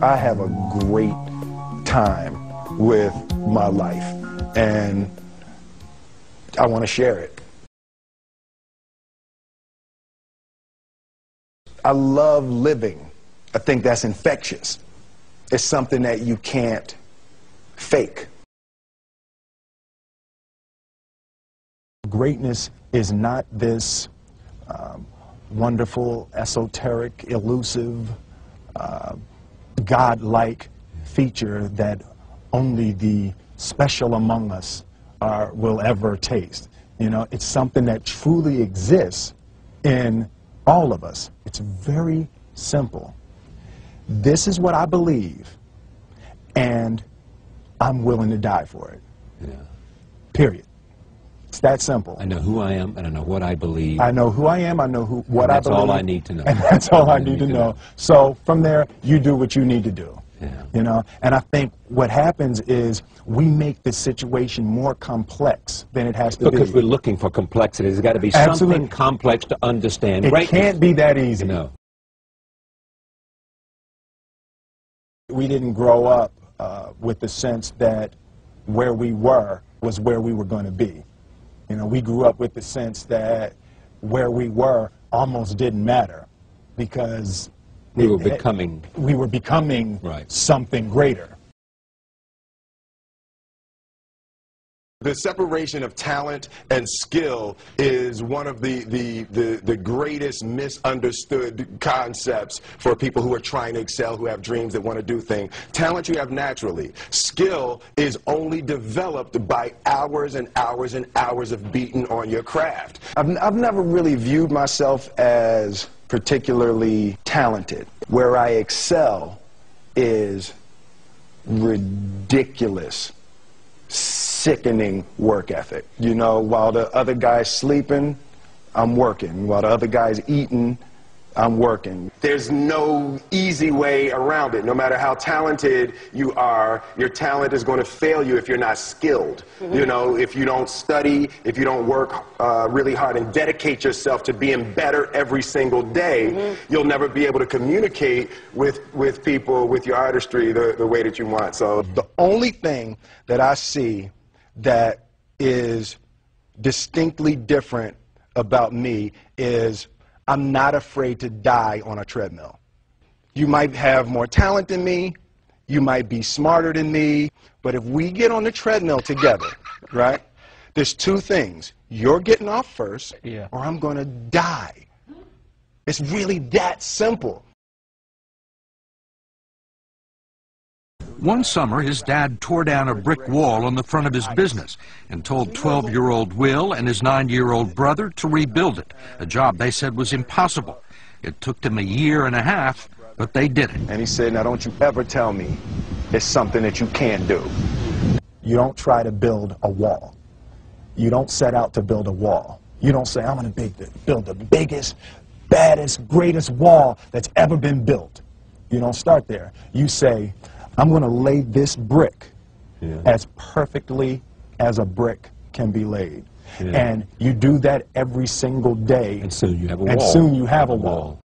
I have a great time with my life, and I want to share it. I love living. I think that's infectious. It's something that you can't fake. Greatness is not this wonderful, esoteric, elusive, God-like feature that only the special among us will ever taste. You know, it's something that truly exists in all of us. It's very simple. This is what I believe, and I'm willing to die for it. Yeah. Period. It's that simple. I know who I am, and I know what I believe. I know who I am, I know what I believe. That's all I need to know. And that's all I need to know. So from there, you do what you need to do. Yeah. You know, and I think what happens is we make the situation more complex than it has to be. Because we're looking for complexity. There's got to be something complex to understand. It can't be that easy. No. We didn't grow up with the sense that where we were was where we were going to be. You know, we grew up with the sense that where we were almost didn't matter because we were becoming right. Something greater. The separation of talent and skill is one of the greatest misunderstood concepts for people who are trying to excel, who have dreams, that want to do things. Talent you have naturally. Skill is only developed by hours and hours and hours of beating on your craft. I've never really viewed myself as particularly talented. Where I excel is ridiculous, sickening work ethic. You know, while the other guy's sleeping, I'm working. While the other guy's eating, I'm working. There's no easy way around it. No matter how talented you are, your talent is going to fail you if you're not skilled. You know, if you don't study, if you don't work really hard and dedicate yourself to being better every single day, you'll never be able to communicate with people, with your artistry, the way that you want. So the only thing that I see that is distinctly different about me is I'm not afraid to die on a treadmill. You might have more talent than me, you might be smarter than me, but if we get on the treadmill together, right, there's two things. You're getting off first, or I'm going to die. It's really that simple. One summer, his dad tore down a brick wall on the front of his business and told 12-year-old Will and his 9-year-old brother to rebuild it, a job they said was impossible. It took them a year and a half, but they did it. And he said, now don't you ever tell me it's something that you can't do. You don't try to build a wall. You don't set out to build a wall. You don't say, I'm going to build the biggest, baddest, greatest wall that's ever been built. You don't start there. You say, I'm going to lay this brick as perfectly as a brick can be laid. And you do that every single day. And soon you have a wall. And soon you have a wall.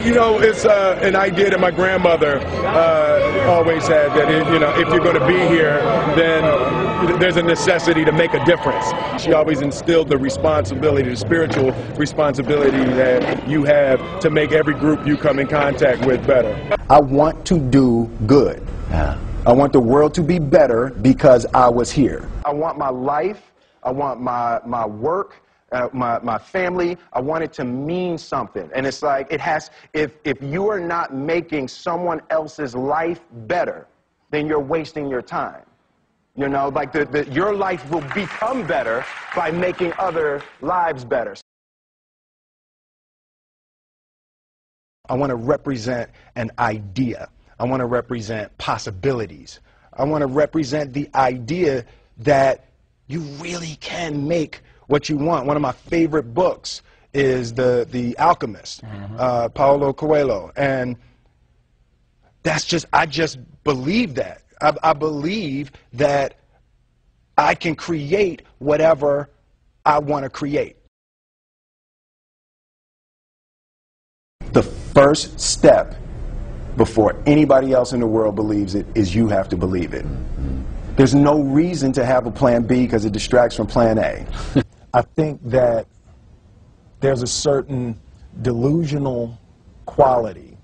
you know, it's an idea that my grandmother always had, that you know, if you're going to be here, then there's a necessity to make a difference. She always instilled the responsibility, the spiritual responsibility that you have to make every group you come in contact with better. I want to do good. I want the world to be better because I was here. I want my life, I want my work, my family, I want it to mean something. And it's like, it has, if you are not making someone else's life better, then you're wasting your time. You know, like your life will become better by making other lives better. I want to represent an idea. I want to represent possibilities. I want to represent the idea that you really can make what you want. One of my favorite books is The Alchemist, Paulo Coelho. And that's just, I just believe that. I believe that I can create whatever I want to create. The first step before anybody else in the world believes it is you have to believe it. There's no reason to have a plan B because it distracts from plan A. I think that there's a certain delusional quality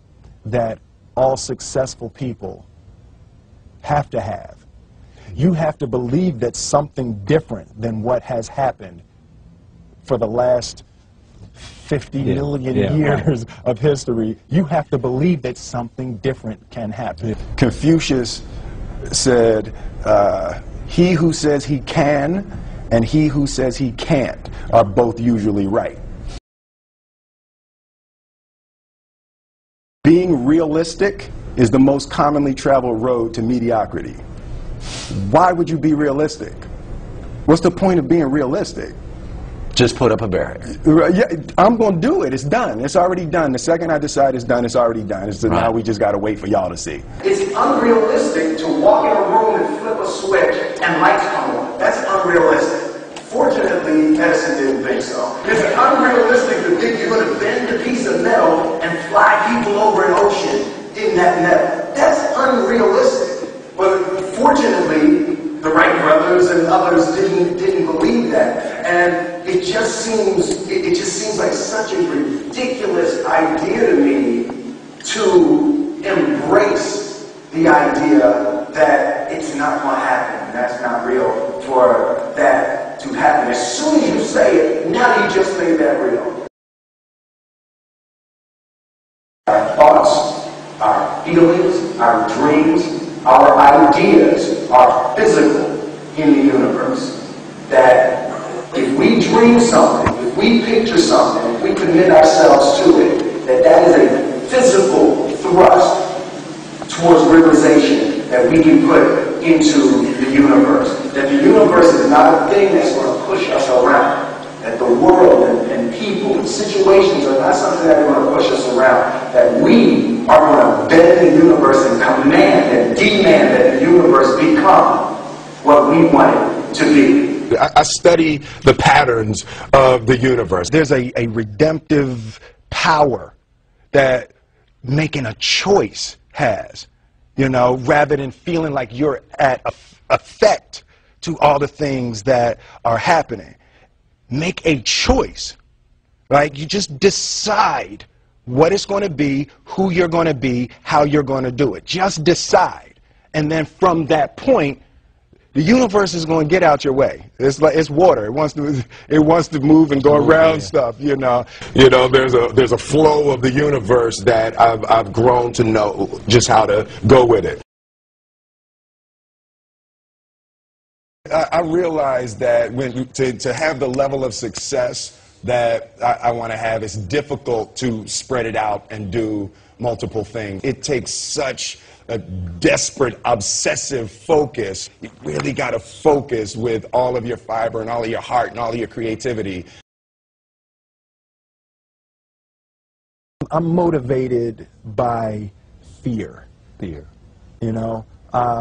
that all successful people have to have. You have to believe that something different than what has happened for the last 50 million years of history. You have to believe that something different can happen. Confucius said, he who says he can and he who says he can't are both usually right. Being realistic is the most commonly traveled road to mediocrity. Why would you be realistic? What's the point of being realistic? Just put up a barrier. Yeah, I'm going to do it. It's done. It's already done. The second I decide it's done, it's already done. It's now we just got to wait for y'all to see. It's unrealistic to walk in a room and flip a switch and lights come on. That's unrealistic. Fortunately, Edison didn't think so. It's unrealistic to think you're going to bend a piece of metal and fly people over an ocean in that metal. That's unrealistic. But fortunately, the Wright brothers and others didn't believe that, and it just seems like such a ridiculous idea to me to embrace the idea that it's not going to happen, and that's not real for that to happen. As soon as you say it, now you just made that real. Our thoughts, our feelings, our dreams, our ideas are physical in the universe. That if we dream something, if we picture something, if we commit ourselves to it, that is a physical thrust towards realization that we can put into the universe. That the universe is not a thing that's going to push us around. That the world and people and situations are not something that are going to push us around. That we are going to bend the universe and command and demand that the universe become what we want it to be. I study the patterns of the universe. There's a redemptive power that making a choice has, you know, rather than feeling like you're at effect to all the things that are happening. Make a choice, right? You just decide what it's going to be, who you're going to be, how you're going to do it. Just decide. And then from that point, the universe is going to get out your way. It's like it's water. It wants to move and go around stuff, you know. You know, there's a flow of the universe that I've grown to know just how to go with it. I realize that to have the level of success that I want to have, it's difficult to spread it out and do multiple things. It takes such a desperate, obsessive focus. You really got to focus with all of your fiber and all of your heart and all of your creativity. I'm motivated by fear. Fear. You know?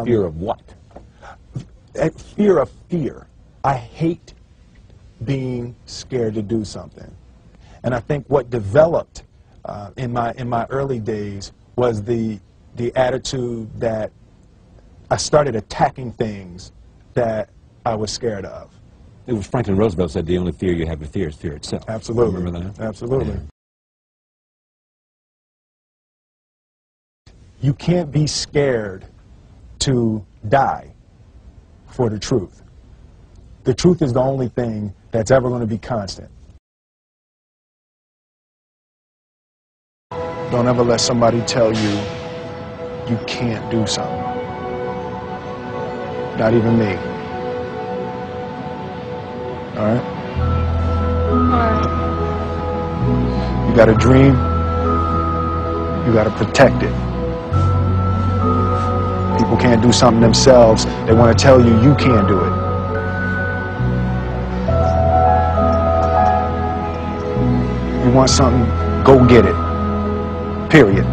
Fear of what? Fear of fear. I hate being scared to do something. And I think what developed in my early days was the attitude that I started attacking things that I was scared of. It was Franklin Roosevelt said the only fear you have to fear is fear itself. Absolutely. Remember that? Absolutely. Yeah. You can't be scared to die for the truth. The truth is the only thing that's ever going to be constant. Don't ever let somebody tell you you can't do something. Not even me. All right? You got a dream, you got to protect it. People can't do something themselves. They want to tell you you can't do it. You want something, go get it. Period.